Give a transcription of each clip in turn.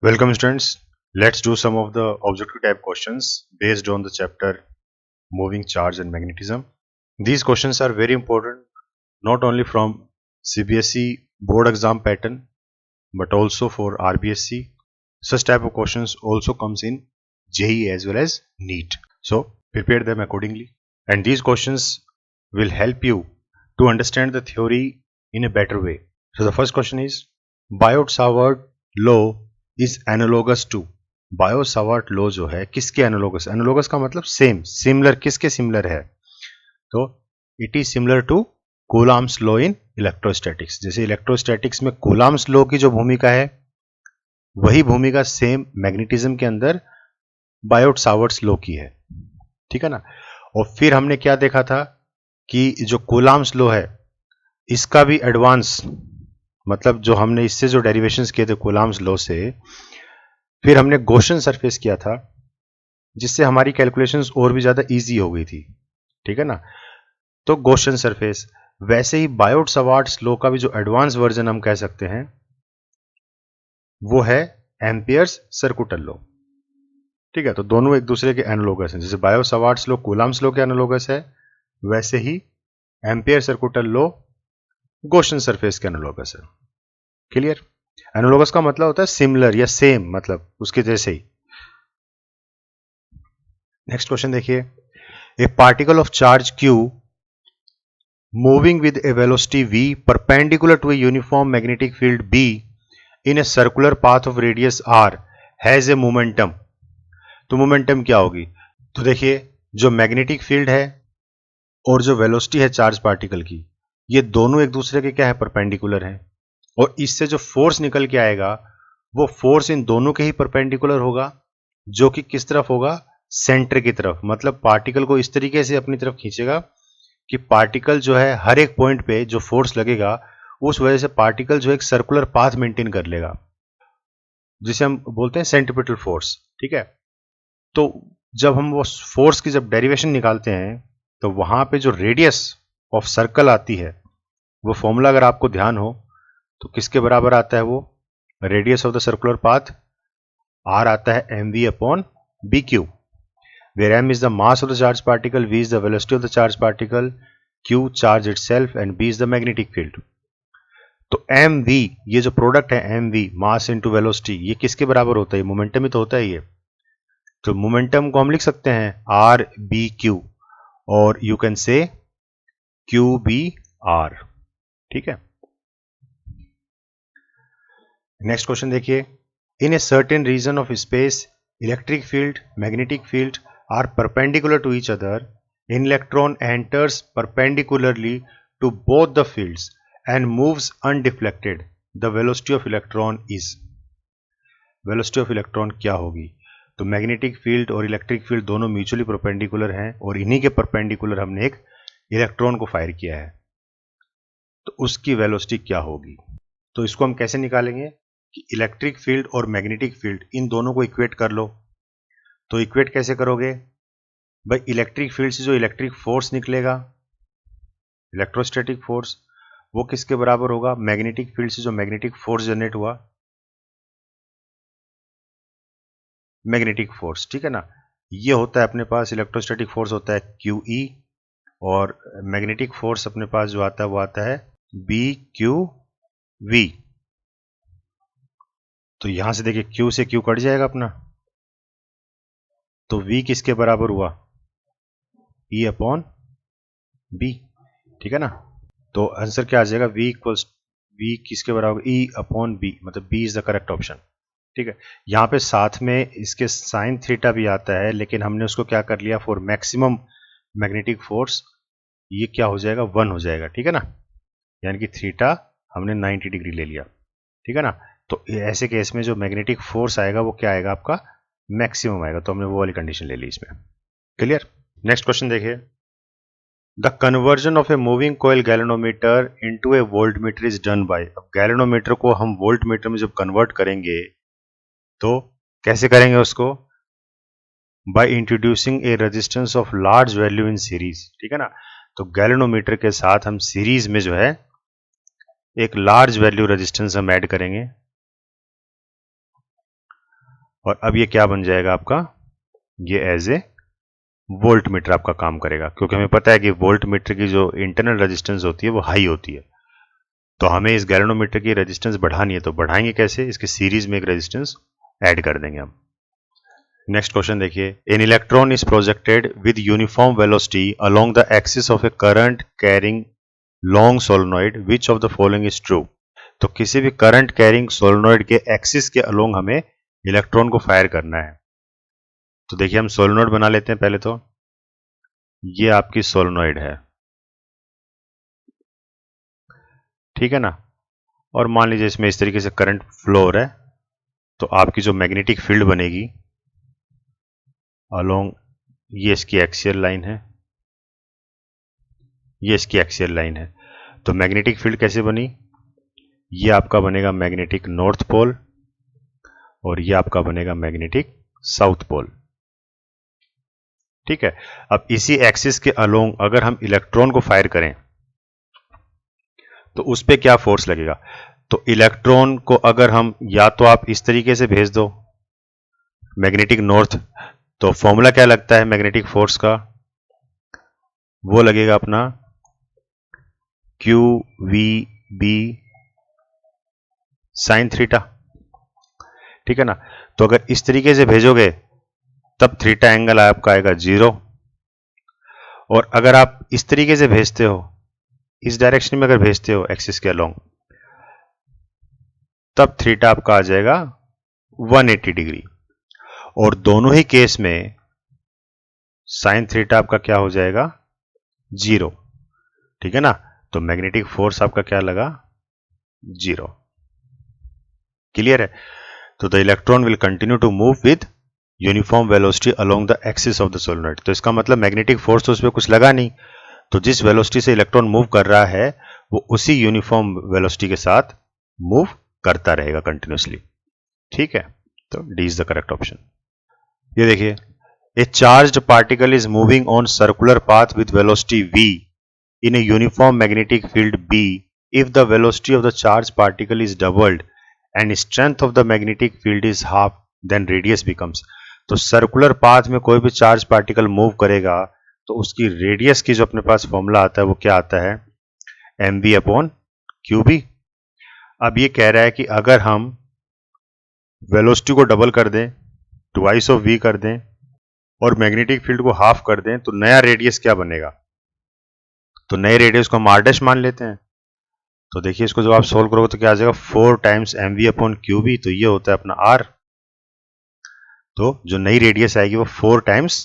Welcome students. Let's do some of the objective type questions based on the chapter moving charge and magnetism. These questions are very important not only from CBSE board exam pattern but also for RBSC. Such type of questions also comes in JEE as well as NEET. So prepare them accordingly. And these questions will help you to understand the theory in a better way. So the first question is Biot-Savart law is analogous to. Biot-Savart law जो है किसके analogous? Analogous का मतलब same, similar किसके similar है? तो it is similar to Coulomb's law in electrostatics. जैसे electrostatics में कूलम्ब्स लॉ की जो भूमिका है वही भूमिका सेम मैग्नेटिज्म के अंदर बायोट-सावर्ट्स लॉ की है. ठीक है ना. और फिर हमने क्या देखा था कि जो कूलम्ब्स लॉ है इसका भी एडवांस मतलब जो हमने इससे जो डेरिवेशंस किए थे कूलम्ब्स लॉ से, फिर हमने गॉसियन सरफेस किया था जिससे हमारी कैलकुलेशंस और भी ज्यादा इजी हो गई थी. ठीक है ना. तो गॉसियन सरफेस, वैसे ही बायोट-सावर्ट्स लॉ का भी जो एडवांस वर्जन हम कह सकते हैं वो है एम्पियर्स सर्कुटल लॉ. ठीक है. तो दोनों एक दूसरे के एनालोगस हैं. जैसे बायो-सावर्ट्स लॉ कूलम्ब्स लॉ के एनालोगस है, वैसे ही ampere circuital law Gaussian surface के एनालोगस है. क्लियर. एनालोगस का मतलब होता है सिमिलर या सेम, मतलब उसके जैसे ही. नेक्स्ट क्वेश्चन देखिए. ए particle of charge Q moving with a velocity v perpendicular to a uniform magnetic field B in a circular path of radius r has a momentum. तो मोमेंटम क्या होगी? तो देखिए जो मैग्नेटिक फील्ड है और जो वेलोसिटी है चार्ज पार्टिकल की, ये दोनों एक दूसरे के क्या है? परपेंडिकुलर हैं. और इससे जो फोर्स निकल के आएगा वो फोर्स इन दोनों के ही परपेंडिकुलर होगा, जो कि किस तरफ होगा? सेंटर की तरफ. मतलब पार्टिकल को इस तरीके से अपनी तरफ खींचेगा कि पार्टिकल जो है हर एक पॉइंट पे जो फोर्स लगेगा उस वजह से पार्टिकल जो एक सर्कुलर पाथ मेंटेन कर लेगा, जिसे हम बोलते हैं सेंट्रीपिटल फोर्स. ठीक है. तो जब हम वो फोर्स की जब डेरिवेशन निकालते हैं तो वहां पे जो रेडियस ऑफ सर्कल आती है वो फॉर्मूला अगर आपको ध्यान हो तो किसके बराबर आता है? वो radius of the circular path r आता है mv upon bq, where m is the mass of the charged particle, v is the velocity of the charged particle, q charge itself and b is the magnetic field. तो mv, ये जो product है mv mass into velocity, ये किसके बराबर होता है? Momentum ही तो होता है ये. तो मोमेंटम को हम लिख सकते हैं आर बी क्यू, और you can say q b r. ठीक है. नेक्स्ट क्वेश्चन देखिए. In a certain region of space electric field magnetic field are perpendicular to each other. An electron enters perpendicularly to both the fields and moves undeflected. The velocity of electron is. Velocity of electron क्या होगी? तो magnetic field और electric field दोनों mutually perpendicular हैं और इन्हीं के perpendicular हमने एक इलेक्ट्रॉन को फायर किया है, तो उसकी वेलोसिटी क्या होगी? तो इसको हम कैसे निकालेंगे कि इलेक्ट्रिक फील्ड और मैग्नेटिक फील्ड इन दोनों को इक्वेट कर लो. तो इक्वेट कैसे करोगे भाई? इलेक्ट्रिक फील्ड से जो इलेक्ट्रिक फोर्स निकलेगा, इलेक्ट्रोस्टैटिक फोर्स, वो किसके बराबर होगा? मैग्नेटिक फील्ड से जो मैग्नेटिक फोर्स जनरेट हुआ, मैग्नेटिक फोर्स. ठीक है ना. ये होता है अपने पास इलेक्ट्रोस्टैटिक फोर्स होता है QE, और मैग्नेटिक फोर्स अपने पास जो आता है वो आता है BQV. तो यहां से देखिए Q से Q कट जाएगा अपना, तो V किसके बराबर हुआ? E upon B. ठीक है ना. तो आंसर क्या आ जाएगा? V इक्वल्स V किसके बराबर? E अपॉन B, मतलब B is the correct option. ठीक है. यहाँ पे साथ में इसके साइन थीटा भी आता है, लेकिन हमने उसको क्या कर लिया? फॉर मैक्सिमम मैग्नेटिक फोर्स ये क्या हो जाएगा? 1 हो जाएगा. ठीक है ना. यानी कि थीटा हमने 90 डिग्री ले लिया. ठीक है ना. तो ऐसे केस में जो मैग्नेटिक फोर्स आएगा वो क्या आएगा? आपका मैक्सिमम आएगा. तो हमने वो वाली कंडीशन ले ली इसमें. क्लियर. नेक्स्ट क्वेश्चन देखिए. The conversion of a moving coil galvanometer into a voltmeter is done by. अब गैल्वेनोमीटर को हम वोल्टमीटर में जब कन्वर्ट करेंगे तो कैसे करेंगे उसको? By introducing A resistance of large value in series. ठीक है ना. तो गैल्वेनोमीटर के साथ हम सीरीज में जो है एक लार्ज वैल्यू रेजिस्टेंस हम ऐड करेंगे. और अब ये क्या बन जाएगा आपका, ये एज ए वोल्ट मीटर आपका काम करेगा, क्योंकि हमें पता है कि वोल्ट मीटर की जो इंटरनल रेजिस्टेंस होती है वो हाई होती है। तो हमें इस गैल्वेनोमीटर की रेजिस्टेंस बढ़ानी है, तो बढ़ाएंगे कैसे, इसके सीरीज में एक रेजिस्टेंस ऐड कर देंगे हम। नेक्स्ट क्वेश्चन देखिए, an electron is projected with uniform velocity along the axis of A current carrying long solenoid, which of the following is true. तो किसी भी करंट कैरिंग सोलेनॉइड के एक्सिस के अलोंग हमें इलेक्ट्रॉन को फायर करना है। तो देखिए हम सोलेनॉइड बना लेते हैं पहले। तो ये आपकी सोलेनॉइड है, ठीक है ना, और मान लीजिए इसमें इस तरीके से करंट फ्लो हो रहा है, तो आपकी जो मैग्नेटिक फील्ड बनेगी अलोंग, ये इसकी एक्सियल लाइन है, ये इसकी एक्सियल लाइन है। तो मैग्नेटिक फील्ड कैसे बनी, ये आपका बनेगा मैग्नेटिक नॉर्थ पोल और ये आपका बनेगा मैग्नेटिक साउथ पोल, ठीक है। अब इसी एक्सिस के अलोंग अगर हम इलेक्ट्रॉन को फायर करें तो उस पर क्या फोर्स लगेगा। तो इलेक्ट्रॉन को अगर हम, या तो आप इस तरीके से भेज दो मैग्नेटिक नॉर्थ, तो फॉर्मूला क्या लगता है मैग्नेटिक फोर्स का, वो लगेगा अपना Q V B sine theta, ठीक है ना। तो अगर इस तरीके से भेजोगे तब थीटा एंगल आपका आएगा 0, और अगर आप इस तरीके से भेजते हो, इस डायरेक्शन में अगर भेजते हो एक्सिस के अलोंग, तब थीटा आपका आ जाएगा 180 डिग्री, और दोनों ही केस में साइन थीटा आपका क्या हो जाएगा 0, ठीक है ना। तो मैग्नेटिक फोर्स आपका क्या लगा 0, क्लियर है। तो the electron will continue to move with uniform velocity along the axis of the solenoid. तो इसका मतलब मैग्नेटिक फोर्स तो उस पर कुछ लगा नहीं, तो जिस वेलोसिटी से इलेक्ट्रॉन मूव कर रहा है वो उसी यूनिफॉर्म वेलोसिटी के साथ मूव करता रहेगा कंटिन्यूसली, ठीक है। तो D is the correct option. ये देखिए, a charged particle is moving on circular path with velocity v in a uniform magnetic field B if the velocity of the charged particle is doubled and strength of the magnetic field is half, then radius becomes। तो circular path में कोई भी charge particle move करेगा तो उसकी radius की जो अपने पास फॉर्मूला आता है वो क्या आता है, mv अपॉन qb। अब ये कह रहा है कि अगर हम वेलोसिटी को डबल कर दें, ट्वाइस ऑफ v कर दें, और मैग्नेटिक फील्ड को हाफ कर दें, तो नया रेडियस क्या बनेगा। तो नए रेडियस को हम r डैश मान लेते हैं। तो देखिए इसको जब आप सोल्व करोगे तो क्या आ जाएगा 4 टाइम्स mv अपॉन qb, तो ये होता है अपना r। तो जो नई रेडियस आएगी वो 4 टाइम्स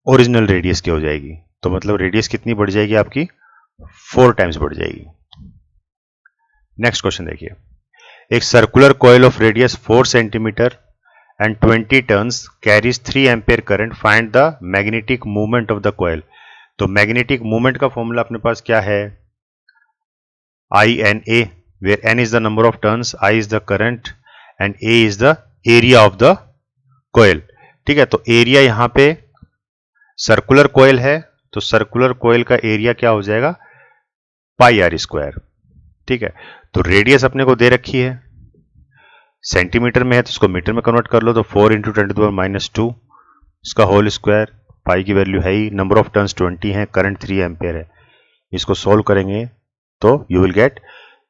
ओरिजिनल रेडियस की हो जाएगी। तो मतलब रेडियस कितनी बढ़ जाएगी आपकी, 4 टाइम्स बढ़ जाएगी। नेक्स्ट क्वेश्चन देखिए, एक circular coil of radius 4 centimetre and 20 turns carries 3 ampere current, find the magnetic movement of the coil. तो मैग्नेटिक मूवमेंट का फॉर्मूला अपने पास क्या है, I/N/A, where N is the number of turns, I is the current and A is the area of the coil, ठीक है। तो area यहां पे सर्कुलर कॉइल है, तो सर्कुलर कॉइल का एरिया क्या हो जाएगा पाई आर स्क्वायर, ठीक है। तो रेडियस अपने को दे रखी है, सेंटीमीटर में है तो इसको मीटर में कन्वर्ट कर लो, तो 4 इंटू 10⁻², इसका होल स्क्वायर, पाई की वैल्यू है ही, नंबर ऑफ टर्न्स 20 है, करंट 3 एम्पेयर है। इसको सोल्व करेंगे तो you will get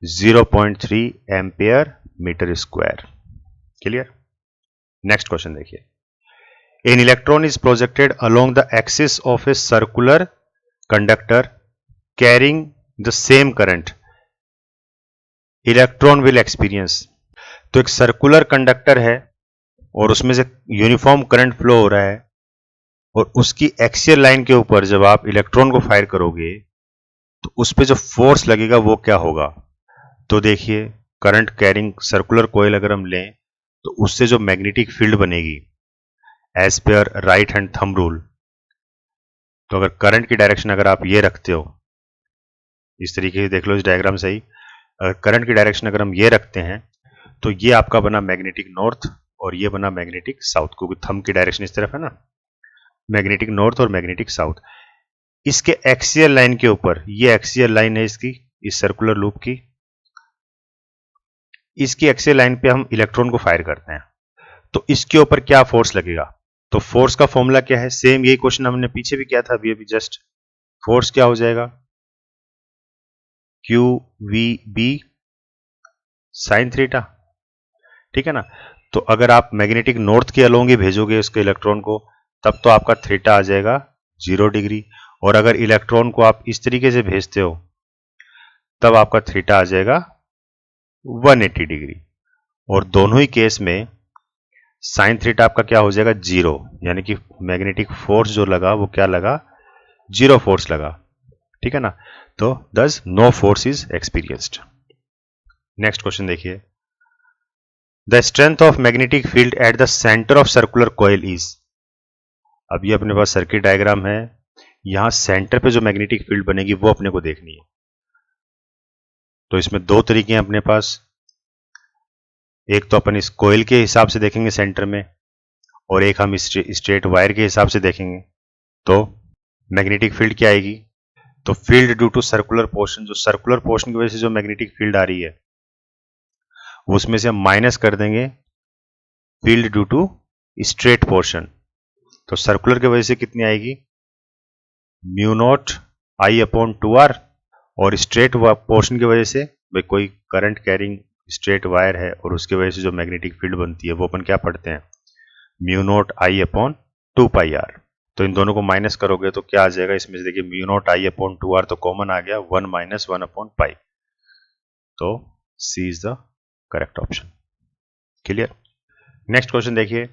0.3 ampere metre square, clear. Next question देखिए, an electron is projected along the axis of a circular conductor carrying the same current, electron will experience. तो एक circular conductor है और उसमें से यूनिफॉर्म करंट फ्लो हो रहा है, और उसकी एक्सियल लाइन के ऊपर जब आप इलेक्ट्रॉन को फायर करोगे तो उस पर जो फोर्स लगेगा वो क्या होगा। तो देखिए, करंट कैरिंग सर्कुलर कॉइल अगर हम लें तो उससे जो मैग्नेटिक फील्ड बनेगी as per right hand thumb rule, तो अगर करंट की डायरेक्शन अगर आप ये रखते हो, इस तरीके से देख लो इस डायग्राम से ही, अगर करंट की डायरेक्शन अगर हम ये रखते हैं तो ये आपका बना मैग्नेटिक नॉर्थ और ये बना मैग्नेटिक साउथ, क्योंकि थंब की डायरेक्शन इस तरफ है ना, मैग्नेटिक नॉर्थ और मैग्नेटिक साउथ। इसके एक्सियल लाइन के ऊपर, ये एक्सियल लाइन है इसकी, इस सर्कुलर लूप की, इसकी एक्सियल लाइन पे हम इलेक्ट्रॉन को फायर करते हैं। तो इसके ऊपर क्या फोर्स लगेगा? तो फोर्स का फॉर्मूला क्या है? सेम यही क्वेश्चन हमने पीछे भी किया था अभी जस्ट। फोर्स क्या हो जाएगा? Q V B sine theta, ठीक है ना। तो अगर आप मैग्नेटिक नॉर्थ के अलोंग ही भेजोगे उसके इलेक्ट्रॉन को, तब तो आपका थीटा आ जाएगा 0 डिग्री, और अगर इलेक्ट्रॉन को आप इस तरीके से भेजते हो तब आपका थीटा आ जाएगा 180 डिग्री। और दोनों ही केस में साइन थीटा आपका क्या हो जाएगा? 0, यानी कि मैग्नेटिक फोर्स जो लगा वो क्या लगा? 0 फोर्स लगा, ठीक है ना। तो thus no force is experienced. Next question देखिए, the strength of magnetic field at the centre of circular coil is. अब ये अपने पास सर्किट डायग्राम है, यहां सेंटर पे जो मैग्नेटिक फील्ड बनेगी वो अपने को देखनी है। तो इसमें दो तरीके हैं अपने पास, एक तो अपन इस कॉइल के हिसाब से देखेंगे सेंटर में, और एक हम स्ट्रेट वायर के हिसाब से देखेंगे। तो मैग्नेटिक फील्ड क्या आएगी? तो field due to circular portion, जो सर्कुलर पोर्शन की वजह से जो मैग्नेटिक फील्ड आ रही है उसमें से हम माइनस कर देंगे field due to straight portion. तो सर्कुलर की वजह से कितनी आएगी? Mu not I upon 2r, और स्ट्रेट पोर्शन की वजह से भाई कोई करंट कैरिंग स्ट्रेट वायर है और उसकी वजह से जो मैग्नेटिक फील्ड बनती है वो अपन क्या पढ़ते हैं? Mu not I upon 2πr। तो इन दोनों को माइनस करोगे तो क्या आ जाएगा? इसमें से देखिए mu not I upon 2r तो कॉमन आ गया, 1 माइनस 1 अपॉन पाई। तो C is the correct option. Clear? Next question देखिए,